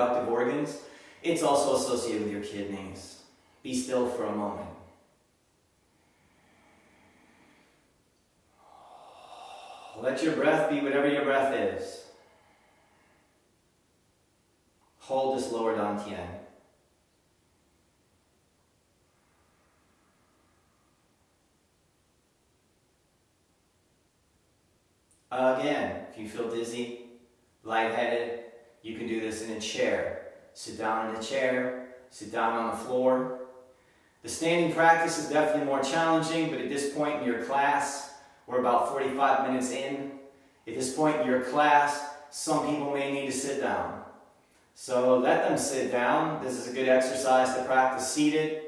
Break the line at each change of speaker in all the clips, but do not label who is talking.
reproductive organs. It's also associated with your kidneys. Be still for a moment. Let your breath be whatever your breath is. Hold this lower dantian. Again, if you feel dizzy, lightheaded, you can do this in a chair. Sit down in a chair, sit down on the floor. The standing practice is definitely more challenging, but at this point in your class, we're about 45 minutes in. At this point in your class, some people may need to sit down. So let them sit down. This is a good exercise to practice seated.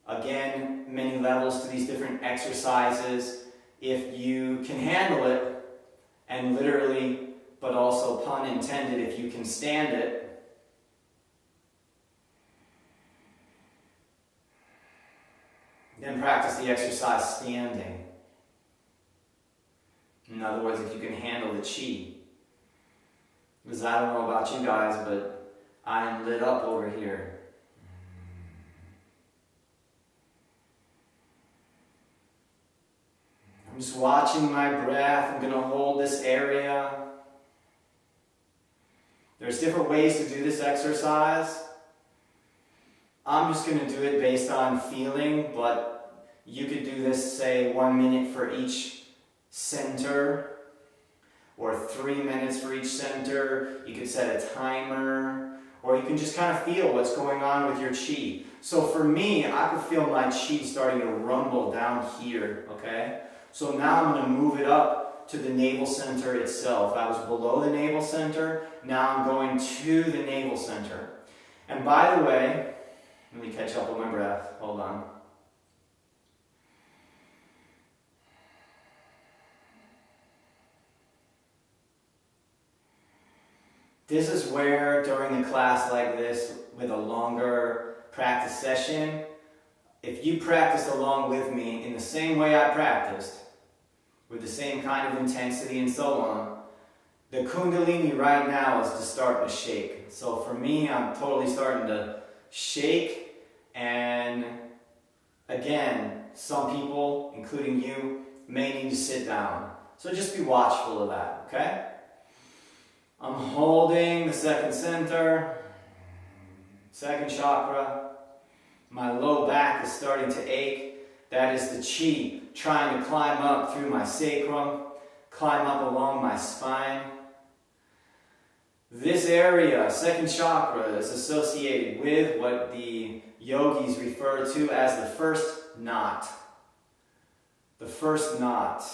Again, many levels to these different exercises. If you can handle it, and literally, but also pun intended, if you can stand it, then practice the exercise standing. In other words, if you can handle the chi. Because I don't know about you guys, but I'm lit up over here. I'm just watching my breath. I'm going to hold this area. There's different ways to do this exercise. I'm just going to do it based on feeling, but you could do this, say, 1 minute for each center, or 3 minutes for each center. You could set a timer, or you can just kind of feel what's going on with your chi. So for me, I could feel my chi starting to rumble down here, okay? So now I'm going to move it up to the navel center itself. I was below the navel center, now I'm going to the navel center. And by the way, let me catch up with my breath, hold on. This is where, during a class like this, with a longer practice session, if you practice along with me in the same way I practiced, with the same kind of intensity and so on, the Kundalini right now is just starting to shake. So for me, I'm totally starting to shake, and again, some people, including you, may need to sit down. So just be watchful of that, okay? I'm holding the second center, second chakra. My low back is starting to ache. That is the chi trying to climb up through my sacrum, climb up along my spine. This area, second chakra, is associated with what the yogis refer to as the first knot. The first knot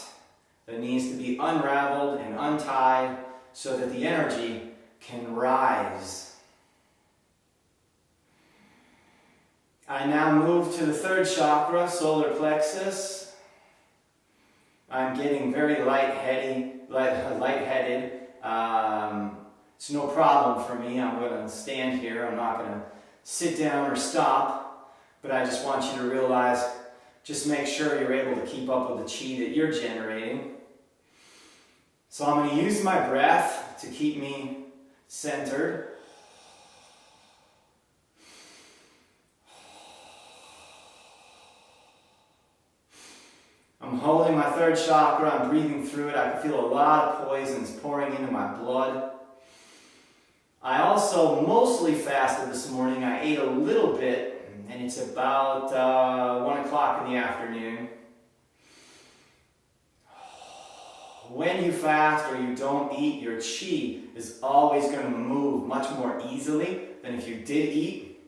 that needs to be unraveled and untied so that the energy can rise. I now move to the third chakra, solar plexus. I'm getting very lightheaded. It's no problem for me. I'm going to stand here. I'm not going to sit down or stop. But I just want you to realize, just make sure you're able to keep up with the chi that you're generating. So I'm going to use my breath to keep me centered. I'm holding my third chakra, I'm breathing through it. I can feel a lot of poisons pouring into my blood. I also mostly fasted this morning. I ate a little bit, and it's about 1 o'clock in the afternoon. When you fast or you don't eat, your chi is always going to move much more easily than if you did eat.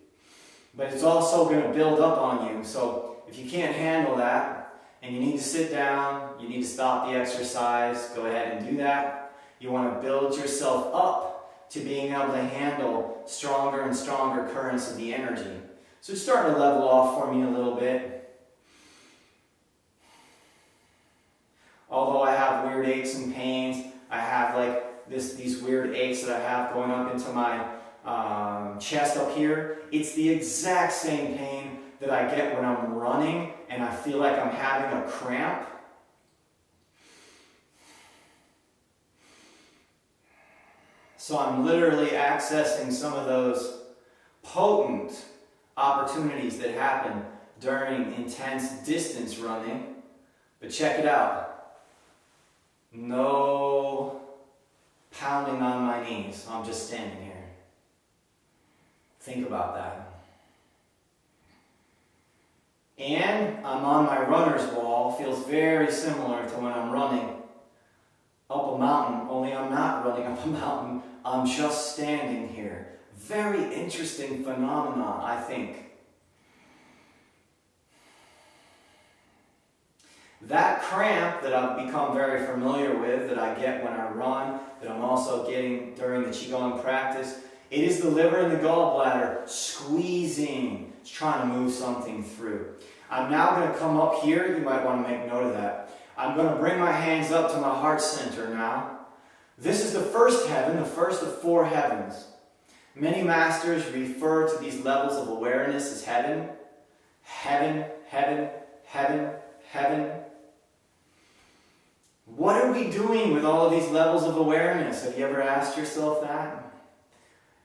But it's also going to build up on you. So if you can't handle that, and you need to sit down, you need to stop the exercise, go ahead and do that. You want to build yourself up to being able to handle stronger and stronger currents of the energy. So it's starting to level off for me a little bit. Although I have weird aches and pains, I have like these weird aches that I have going up into my chest up here. It's the exact same pain that I get when I'm running and I feel like I'm having a cramp. So I'm literally accessing some of those potent opportunities that happen during intense distance running. But check it out. No pounding on my knees. I'm just standing here. Think about that. And I'm on my runner's wall. Feels very similar to when I'm running up a mountain, only I'm not running up a mountain. I'm just standing here. Very interesting phenomenon, I think. That cramp that I've become very familiar with, that I get when I run, that I'm also getting during the Qigong practice, it is the liver and the gallbladder squeezing. It's trying to move something through. I'm now going to come up here. You might want to make note of that. I'm going to bring my hands up to my heart center now. This is the first heaven, the first of 4 heavens. Many masters refer to these levels of awareness as heaven. Heaven, heaven, heaven, heaven. What are we doing with all of these levels of awareness? Have you ever asked yourself that?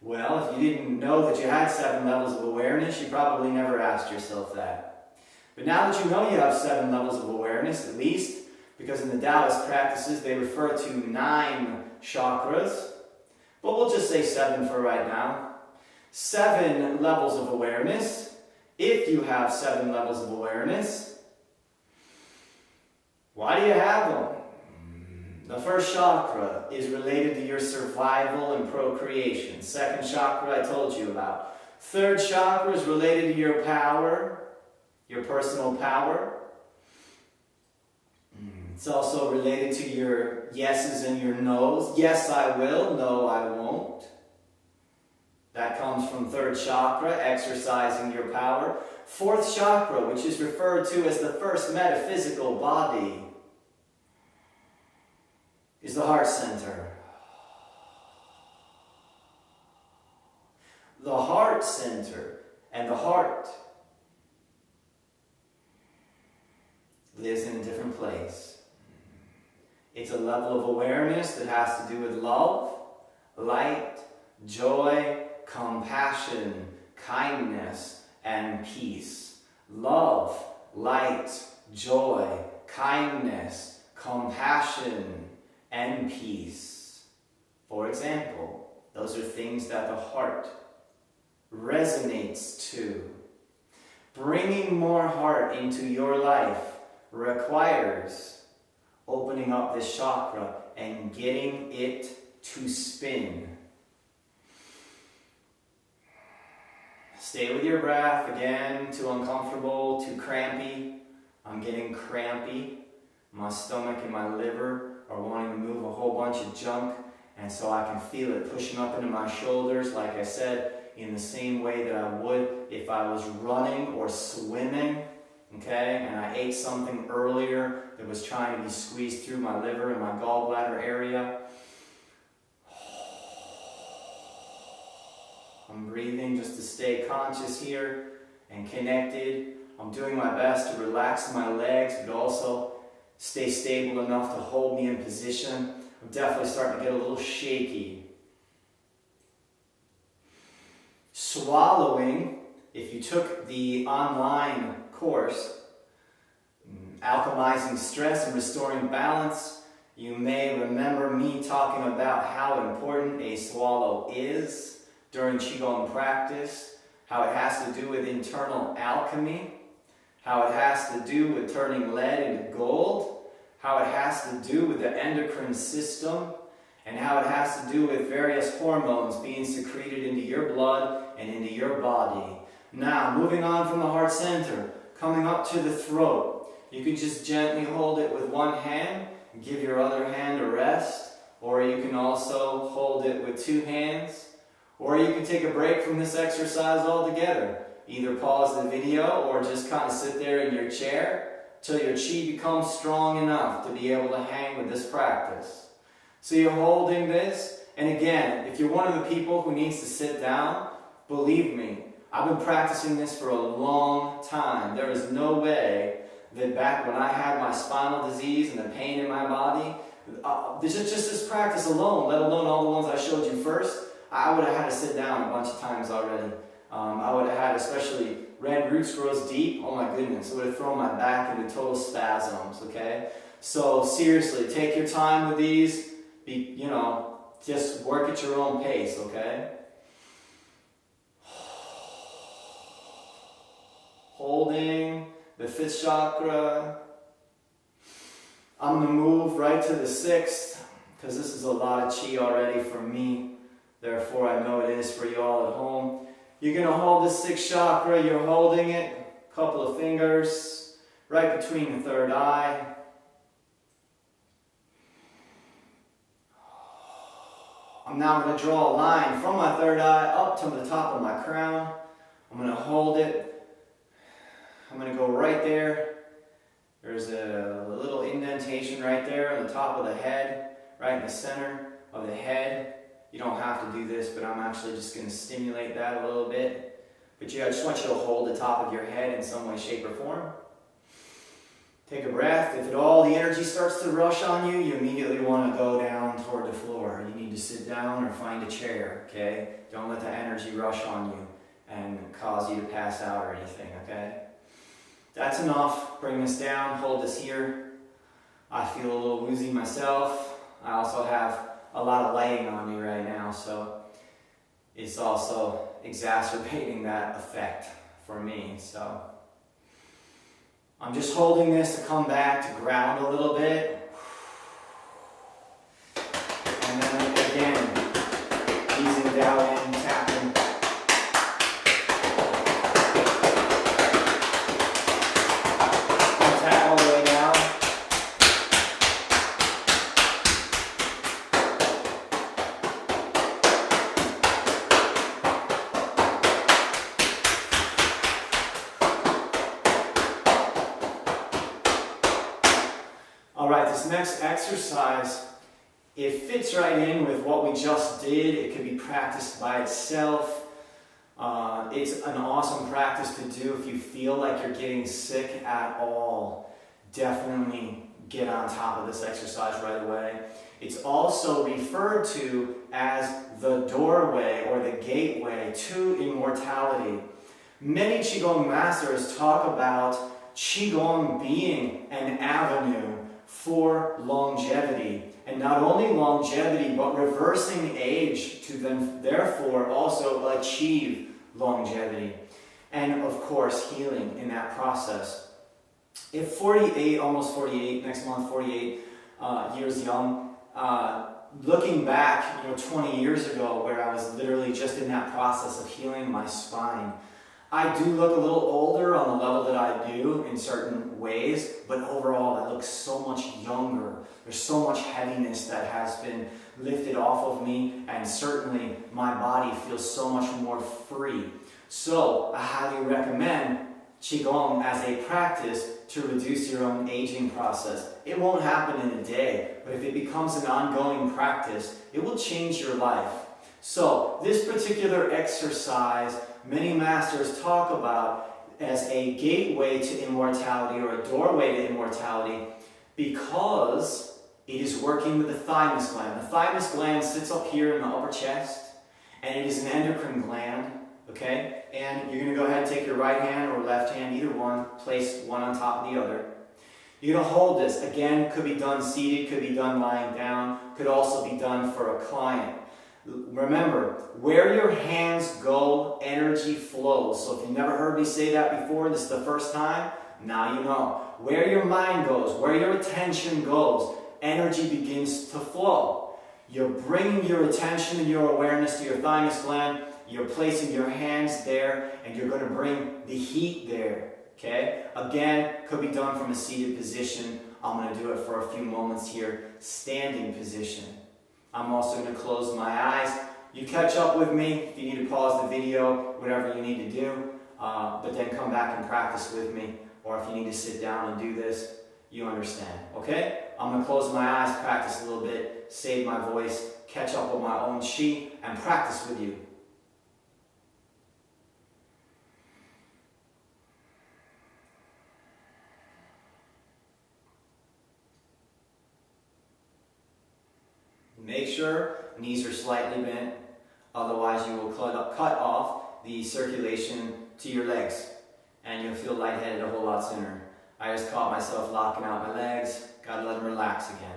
Well, if you didn't know that you had 7 levels of awareness, you probably never asked yourself that. But now that you know you have 7 levels of awareness, at least, because in the Taoist practices they refer to 9 chakras, but we'll just say 7 for right now. 7 levels of awareness. If you have 7 levels of awareness, why do you have them? The first chakra is related to your survival and procreation. Second chakra I told you about. Third chakra is related to your power, your personal power. It's also related to your yeses and your nos. Yes, I will. No, I won't. That comes from third chakra, exercising your power. Fourth chakra, which is referred to as the first metaphysical body, is the heart center. The heart center and the heart lives in a different place. It's a level of awareness that has to do with love, light, joy, compassion, kindness, and peace. Love, light, joy, kindness, compassion, and peace. For example, those are things that the heart resonates to. Bringing more heart into your life requires opening up this chakra and getting it to spin. Stay with your breath. Again, too uncomfortable, too crampy. I'm getting crampy. My stomach and my liver are wanting to move a whole bunch of junk, and so I can feel it pushing up into my shoulders, like I said, in the same way that I would if I was running or swimming. Okay, and I ate something earlier that was trying to be squeezed through my liver and my gallbladder area. I'm breathing just to stay conscious here and connected. I'm doing my best to relax my legs, but also stay stable enough to hold me in position. I'm definitely starting to get a little shaky. Swallowing, if you took the online course, Alchemizing Stress and Restoring Balance, you may remember me talking about how important a swallow is during Qigong practice, how it has to do with internal alchemy, how it has to do with turning lead into gold, how it has to do with the endocrine system, and how it has to do with various hormones being secreted into your blood and into your body. Now, moving on from the heart center, coming up to the throat. You can just gently hold it with one hand, give your other hand a rest, or you can also hold it with 2 hands, or you can take a break from this exercise altogether. Either pause the video or just kind of sit there in your chair till your chi becomes strong enough to be able to hang with this practice. So you're holding this, and again, if you're one of the people who needs to sit down, believe me, I've been practicing this for a long time. There is no way that back when I had my spinal disease and the pain in my body, Just this practice alone, let alone all the ones I showed you first, I would have had to sit down a bunch of times already. I would have had, especially red roots grows deep, oh my goodness, it would have thrown my back into total spasms, okay? So seriously, take your time with these, just work at your own pace, okay? Holding the 5th chakra. I'm going to move right to the 6th, because this is a lot of chi already for me. Therefore, I know it is for you all at home. You're going to hold the 6th chakra. You're holding it, a couple of fingers, right between the 3rd eye. I'm now going to draw a line from my 3rd eye up to the top of my crown. I'm going to hold it. I'm going to go right there. There's a little indentation right there on the top of the head, right in the center of the head. You don't have to do this, but I'm actually just going to stimulate that a little bit. But I just want you to hold the top of your head in some way, shape, or form. Take a breath. If at all the energy starts to rush on you, you immediately want to go down toward the floor. You need to sit down or find a chair, okay? Don't let the energy rush on you and cause you to pass out or anything, okay? That's enough. Bring this down. Hold this here. I feel a little woozy myself. I also have a lot of lighting on me right now, so it's also exacerbating that effect for me. So I'm just holding this to come back to ground a little bit. And then again, easing down in, tapping. Tap all the way down. Alright, this next exercise, it fits right in with what we just did. It could be practiced by itself. It's an awesome practice to do if you feel like you're getting sick at all. Definitely get on top of this exercise right away. It's also referred to as the doorway or the gateway to immortality. Many Qigong masters talk about Qigong being an avenue for longevity, and not only longevity but reversing age to then therefore also achieve longevity, and of course healing in that process. At 48, almost 48, next month 48 years young, looking back 20 years ago where I was literally just in that process of healing my spine, I do look a little older on the level that I do in certain ways, but overall I look so much younger. There's so much heaviness that has been lifted off of me, and certainly my body feels so much more free. So I highly recommend Qigong as a practice to reduce your own aging process. It won't happen in a day, but if it becomes an ongoing practice, it will change your life. So this particular exercise, many masters talk about as a gateway to immortality or a doorway to immortality because it is working with the thymus gland. The thymus gland sits up here in the upper chest, and it is an endocrine gland, okay? And you're going to go ahead and take your right hand or left hand, either one, place one on top of the other. You're going to hold this. Again, could be done seated, could be done lying down, could also be done for a client. Remember, where your hands go, energy flows. So if you've never heard me say that before, this is the first time, now you know. Where your mind goes, where your attention goes, energy begins to flow. You're bringing your attention and your awareness to your thymus gland, you're placing your hands there, and you're going to bring the heat there. Okay? Again, could be done from a seated position. I'm going to do it for a few moments here, standing position. I'm also going to close my eyes. You catch up with me if you need to pause the video, whatever you need to do, but then come back and practice with me, or if you need to sit down and do this, you understand, okay? I'm going to close my eyes, practice a little bit, save my voice, catch up with my own chi, and practice with you. Make sure knees are slightly bent, otherwise you will cut off the circulation to your legs and you'll feel lightheaded a whole lot sooner. I just caught myself locking out my legs, gotta let them relax again.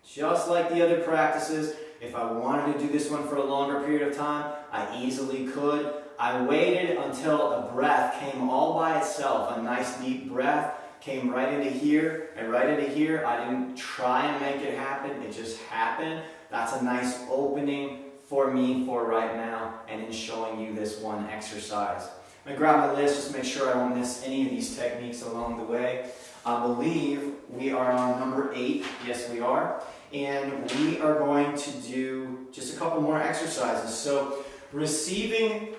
Just like the other practices, if I wanted to do this one for a longer period of time, I easily could. I waited until a breath came all by itself, a nice deep breath came right into here and right into here. I didn't try and make it happen, it just happened. That's a nice opening for me for right now and in showing you this one exercise. I'm going to grab my list just to make sure I don't miss any of these techniques along the way. I believe we are on number 8. Yes, we are. And we are going to do just a couple more exercises. So, receiving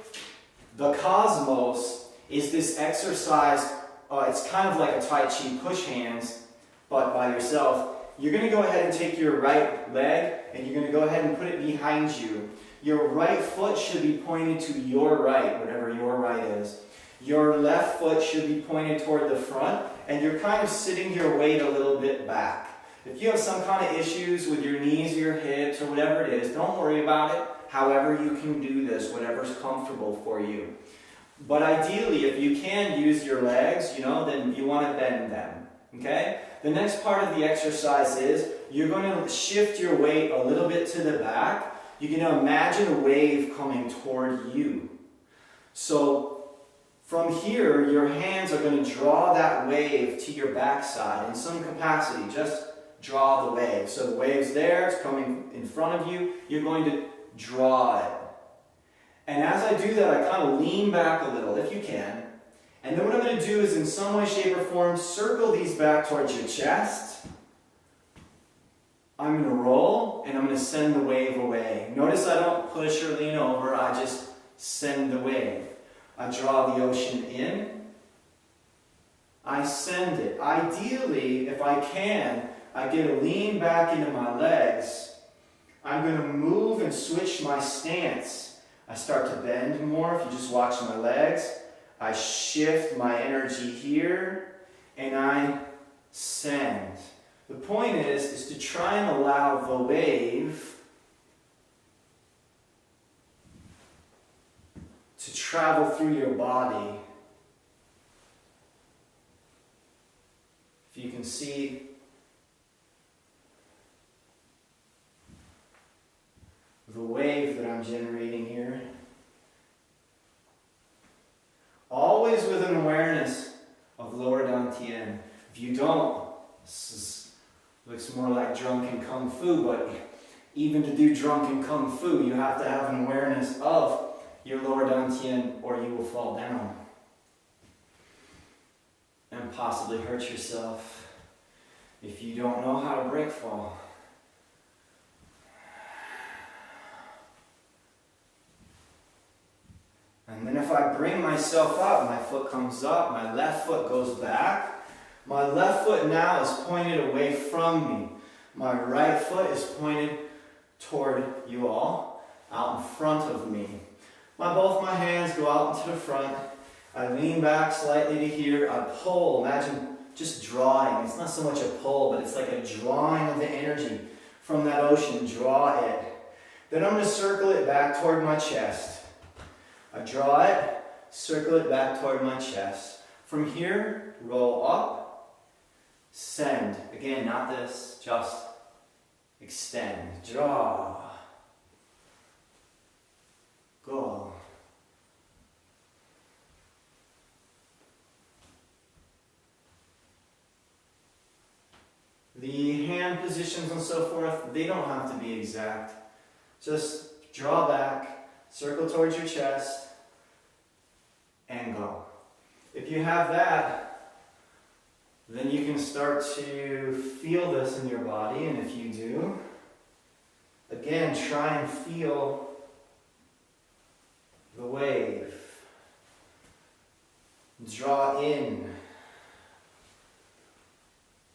the cosmos is this exercise. It's kind of like a Tai Chi push hands, but by yourself. You're going to go ahead and take your right leg and you're going to go ahead and put it behind you. Your right foot should be pointed to your right, whatever your right is. Your left foot should be pointed toward the front, and you're kind of sitting your weight a little bit back. If you have some kind of issues with your knees or your hips or whatever it is, don't worry about it. However you can do this, whatever's comfortable for you. But ideally, if you can use your legs, then you want to bend them. Okay? The next part of the exercise is you're going to shift your weight a little bit to the back. You can imagine a wave coming toward you. So from here, your hands are going to draw that wave to your backside in some capacity. Just draw the wave. So the wave's there, it's coming in front of you. You're going to draw it. And as I do that, I kind of lean back a little, if you can. And then what I'm going to do is, in some way, shape, or form, circle these back towards your chest. I'm going to roll, and I'm going to send the wave away. Notice I don't push or lean over, I just send the wave. I draw the ocean in. I send it. Ideally, if I can, I get a lean back into my legs. I'm going to move and switch my stance. I start to bend more. If you just watch my legs, I shift my energy here, and I send. The point is to try and allow the wave to travel through your body. If you can see the wave that I'm generating here. Always with an awareness of lower dantian. If you don't, looks more like drunken kung fu, but even to do drunken kung fu, you have to have an awareness of your lower dantian, or you will fall down and possibly hurt yourself if you don't know how to break fall. And then if I bring myself up, my foot comes up, my left foot goes back. My left foot now is pointed away from me. My right foot is pointed toward you all, out in front of me. Both my hands go out into the front. I lean back slightly to here. I pull. Imagine just drawing. It's not so much a pull, but it's like a drawing of the energy from that ocean. Draw it. Then I'm going to circle it back toward my chest. I draw it, circle it back toward my chest. From here, roll up, send. Again, not this, just extend. Draw. Go. The hand positions and so forth, they don't have to be exact. Just draw back, circle towards your chest, and go. If you have that, then you can start to feel this in your body, and if you do, again, try and feel the wave. Draw in.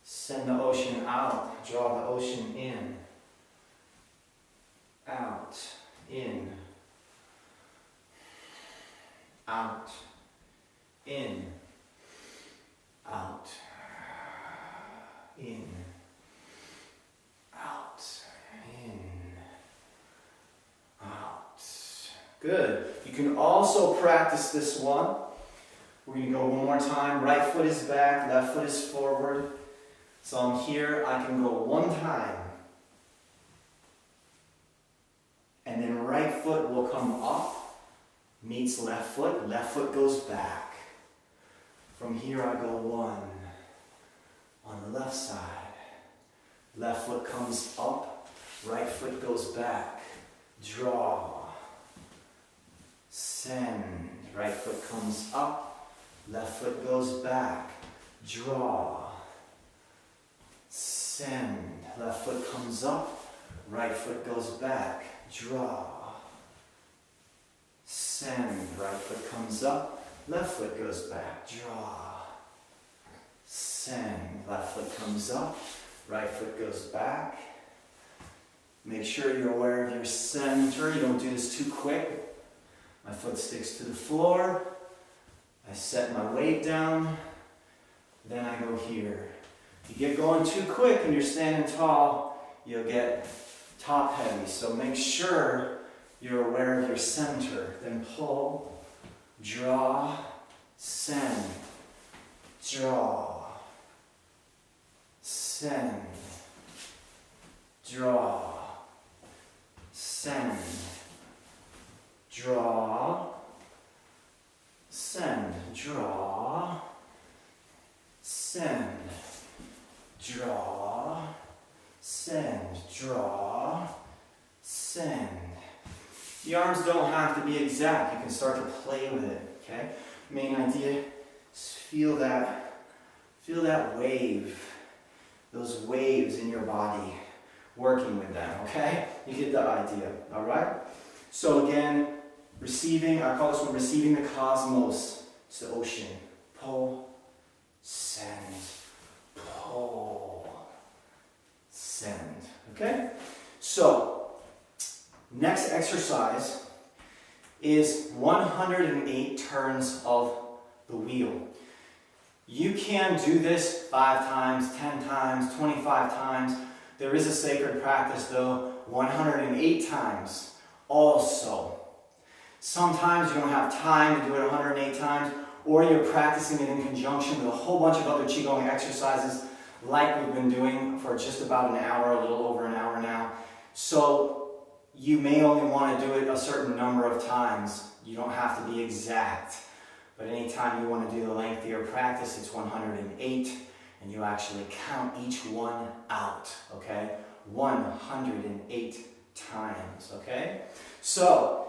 Send the ocean out. Draw the ocean in. Out. In. Out. In. Out. In. Out. In. Out. Good. You can also practice this one. We're going to go one more time. Right foot is back, left foot is forward. So I'm here, I can go one time. And then right foot will come up, meets left foot goes back. From here I go one. On the left side. Left foot comes up, right foot goes back. Draw. Send. Right foot comes up, left foot goes back. Draw. Send. Left foot comes up, right foot goes back. Draw. Send. Right foot comes up, left foot goes back. Draw. Send. Left foot comes up, right foot goes back. Make sure you're aware of your center. You don't do this too quick. My foot sticks to the floor. I set my weight down. Then I go here. If you get going too quick and you're standing tall, you'll get top heavy. So make sure you're aware of your center. Then pull, draw, send, draw, send, draw, send, draw, send, draw, send, draw, send, draw, send. The arms don't have to be exact. You can start to play with it, okay? Main idea is feel that wave, those waves in your body, working with them, okay? You get the idea, all right? So again, receiving, I call this one receiving the cosmos. It's the ocean. Pull, send, pull, send. Okay? So, next exercise is 108 turns of the wheel. You can do this 5 times, 10 times, 25 times. There is a sacred practice though, 108 times. Also, sometimes you don't have time to do it 108 times, or you're practicing it in conjunction with a whole bunch of other Qigong exercises like we've been doing for just about an hour, a little over an hour now. So you may only want to do it a certain number of times. You don't have to be exact, but anytime you want to do the lengthier practice, it's 108, and you actually count each one out, okay? 108 times, okay? So,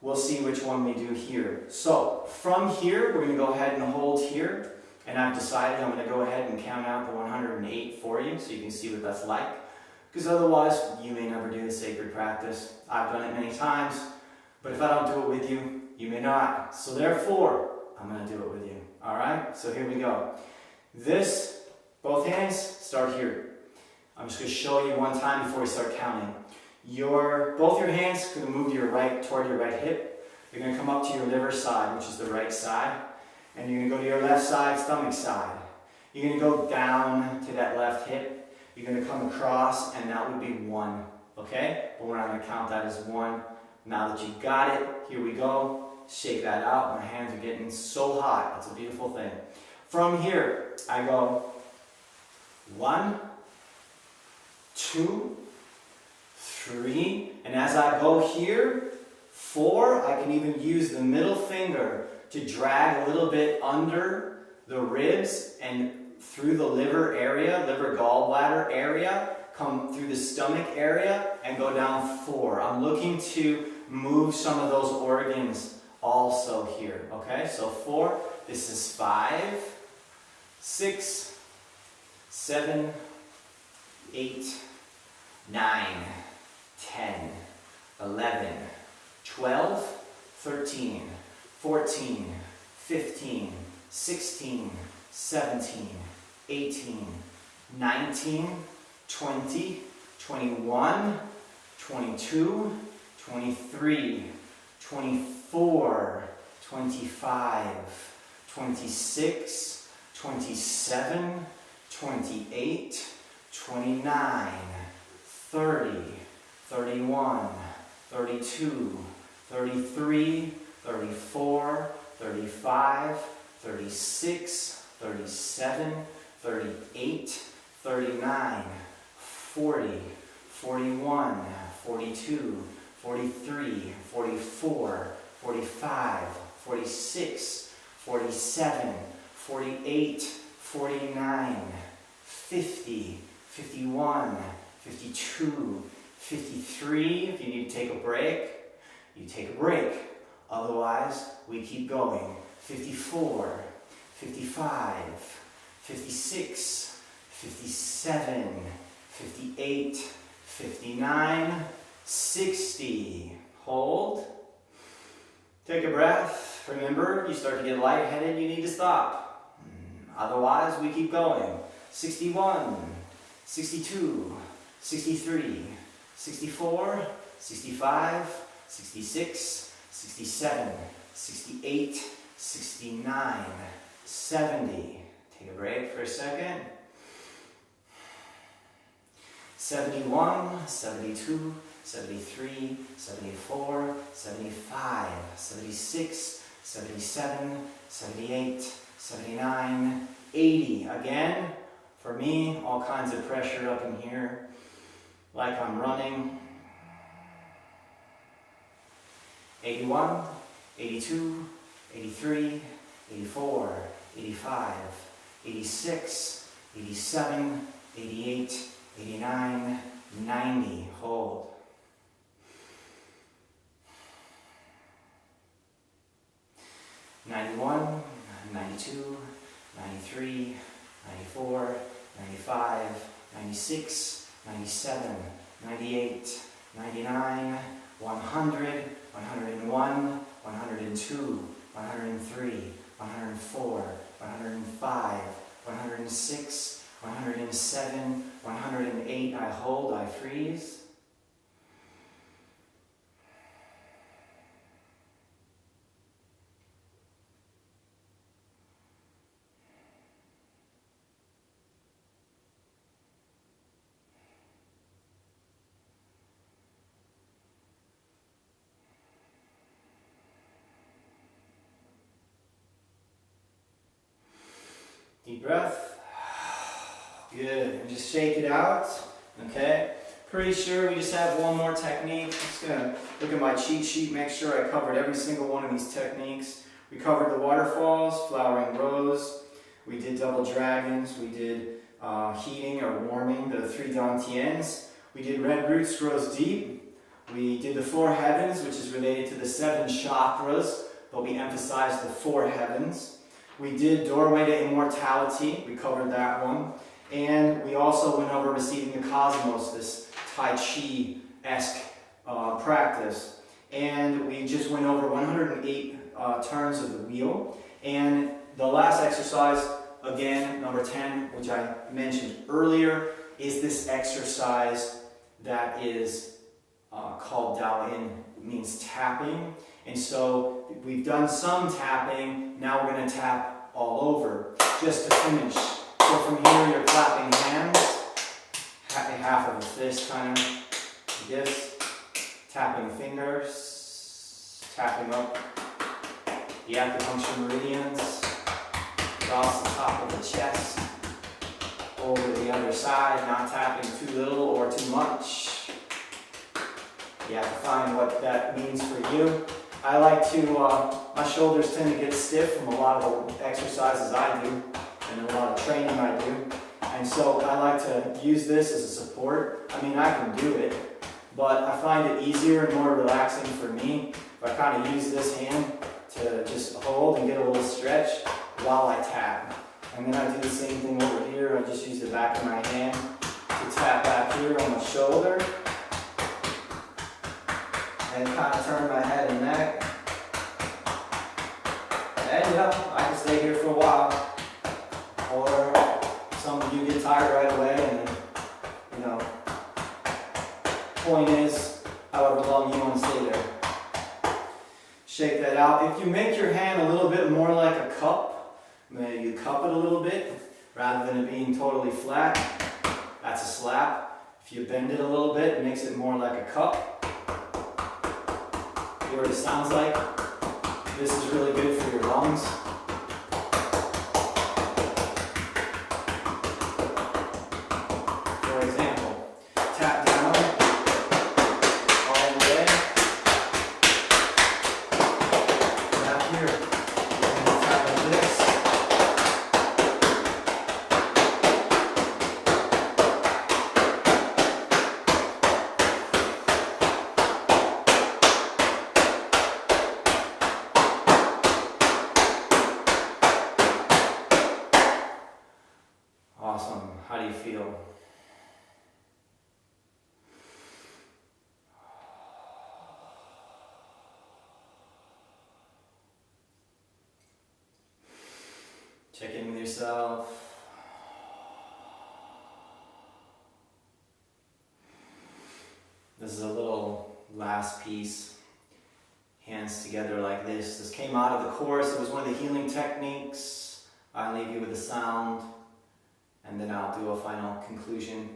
we'll see which one we do here. So, from here, we're going to go ahead and hold here, and I've decided I'm going to go ahead and count out the 108 for you, so you can see what that's like, because otherwise, you may never do the sacred practice. I've done it many times, but if I don't do it with you, you may not. So therefore, I'm going to do it with you, alright? So here we go. This, both hands, start here. I'm just going to show you one time before we start counting. Both your hands are going to move to your right, toward your right hip. You're going to come up to your liver side, which is the right side. And you're going to go to your left side, stomach side. You're going to go down to that left hip. You're going to come across, and that would be 1. Okay? But we're not going to count that as 1. Now that you got it, here we go. Shake that out. My hands are getting so hot. It's a beautiful thing. From here, I go 1, 2, 3, and as I go here, 4, I can even use the middle finger to drag a little bit under the ribs and through the liver area, liver gallbladder area, come through the stomach area and go down 4. I'm looking to move some of those organs also here, okay? So 4, this is 5, 6, 7, 8, 9, 10, 11, 12, 13, 14, 15, 16, 17, 18, 19, 20, 21, 22, 23, 24, 25, 26, 27, 28, 29, 30, 31, 32, 33, 34, 35, 36, 37, 38, 39, 40, 41, 42, 43, 44, 45, 46, 47, 48, 49, 50, 51, 52, 53. If you need to take a break, you take a break. Otherwise, we keep going. 54, 55, 56, 57, 58, 59, 60. Hold. Take a breath. Remember, you start to get lightheaded, you need to stop. Otherwise, we keep going. 61, 62, 63, 64, 65, 66, 67, 68, 69, 70. Take a break for a second. 71, 72, 73, 74, 75, 76, 77, 78, 79, 80. Again, for me, all kinds of pressure up in here, like I'm running. 81, 82, 83, 84, 85, 86, 87, 88, 89, 90. Hold. 91, 92, 93, 94, 95, 96, 97, 98, 99, 100, 101, 102, 103, 104, 105, 106, 107, 108. I hold, I freeze. Deep breath. Good. And just shake it out. Okay. Pretty sure we just have one more technique. I'm just going to look at my cheat sheet, make sure I covered every single one of these techniques. We covered the waterfalls, flowering rose. We did double dragons. We did heating or warming, the 3 dantians. We did red roots grows deep. We did the 4 heavens, which is related to the 7 chakras, but we emphasized the 4 heavens. We did Doorway to Immortality, we covered that one. And we also went over Receiving the Cosmos, this Tai Chi-esque practice. And we just went over 108 turns of the wheel. And the last exercise, again, number 10, which I mentioned earlier, is this exercise that is called Dao In. It means tapping. And so we've done some tapping, now we're going to tap all over, just to finish. So from here you're clapping hands, half of a fist kind of, like this, tapping fingers, tapping up the acupuncture meridians, across the top of the chest, over the other side, not tapping too little or too much. You have to find what that means for you. I like to, my shoulders tend to get stiff from a lot of the exercises I do and a lot of training I do. And so I like to use this as a support. I mean, I can do it, but I find it easier and more relaxing for me if I kind of use this hand to just hold and get a little stretch while I tap. And then I do the same thing over here. I just use the back of my hand to tap back here on the shoulder. And kind of turn my head and neck. And I can stay here for a while. Or some of you get tired right away and point is, however long you want to stay there. Shake that out. If you make your hand a little bit more like a cup, maybe you cup it a little bit, rather than it being totally flat, that's a slap. If you bend it a little bit, it makes it more like a cup. Hear what it sounds like? This is really good for your lungs. For example, tap down all the way. Tap here. And tap like this. Awesome. How do you feel? Check in with yourself. This is a little last piece. Hands together like this. This came out of the course. It was one of the healing techniques. I'll leave you with a sound, and then I'll do a final conclusion.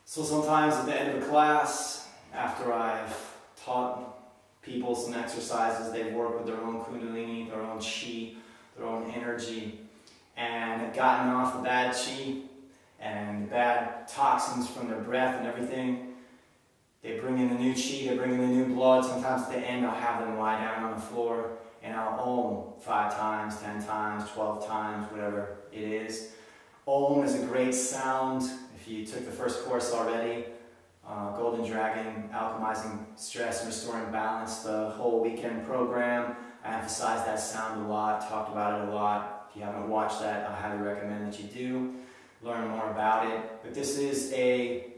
So sometimes at the end of a class, after I've taught people some exercises, they've worked with their own kundalini, their own chi, their own energy, and gotten off the bad chi and the bad toxins from their breath and everything. They bring in the new chi, they bring in the new blood. Sometimes at the end I'll have them lie down on the floor and I'll Om 5 times, 10 times, 12 times, whatever it is. Om is a great sound. If you took the first course already, Golden Dragon, Alchemizing Stress and Restoring Balance, the whole weekend program, I emphasized that sound a lot, talked about it a lot. If you haven't watched that, I highly recommend that you do. Learn more about it. But this is a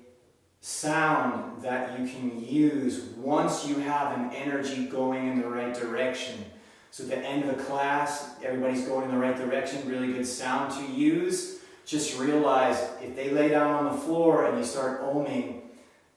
sound that you can use once you have an energy going in the right direction. So at the end of the class, everybody's going in the right direction, really good sound to use. Just realize if they lay down on the floor and you start oming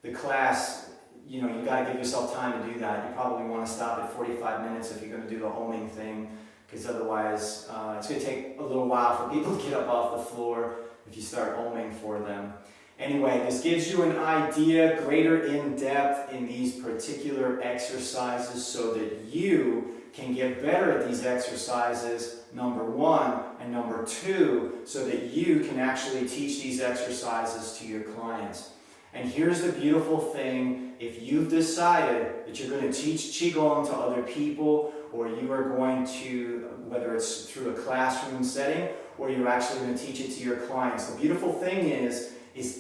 the class, you got to give yourself time to do that. You probably want to stop at 45 minutes if you're going to do the oming thing, because otherwise it's going to take a little while for people to get up off the floor if you start oming for them. Anyway, this gives you an idea, greater in depth in these particular exercises so that you can get better at these exercises, number one, and number two, so that you can actually teach these exercises to your clients. And here's the beautiful thing: if you've decided that you're going to teach Qigong to other people, or you are going to, whether it's through a classroom setting, or you're actually going to teach it to your clients, the beautiful thing is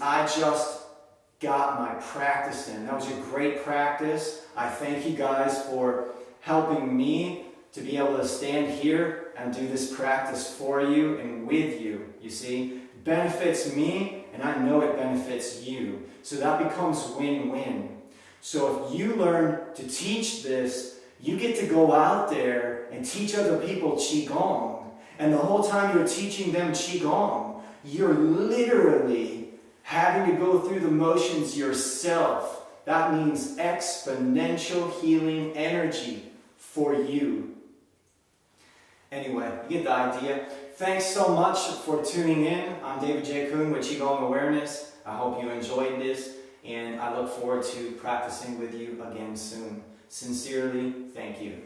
I just got my practice in. That was a great practice. I thank you guys for helping me to be able to stand here and do this practice for you and with you. You see, it benefits me, and I know it benefits you. So that becomes win-win. So if you learn to teach this, you get to go out there and teach other people Qigong. And the whole time you're teaching them Qigong, you're literally having to go through the motions yourself. That means exponential healing energy for you. Anyway, you get the idea. Thanks so much for tuning in. I'm David J. Kuhn with Qigong Awareness. I hope you enjoyed this, and I look forward to practicing with you again soon. Sincerely, thank you.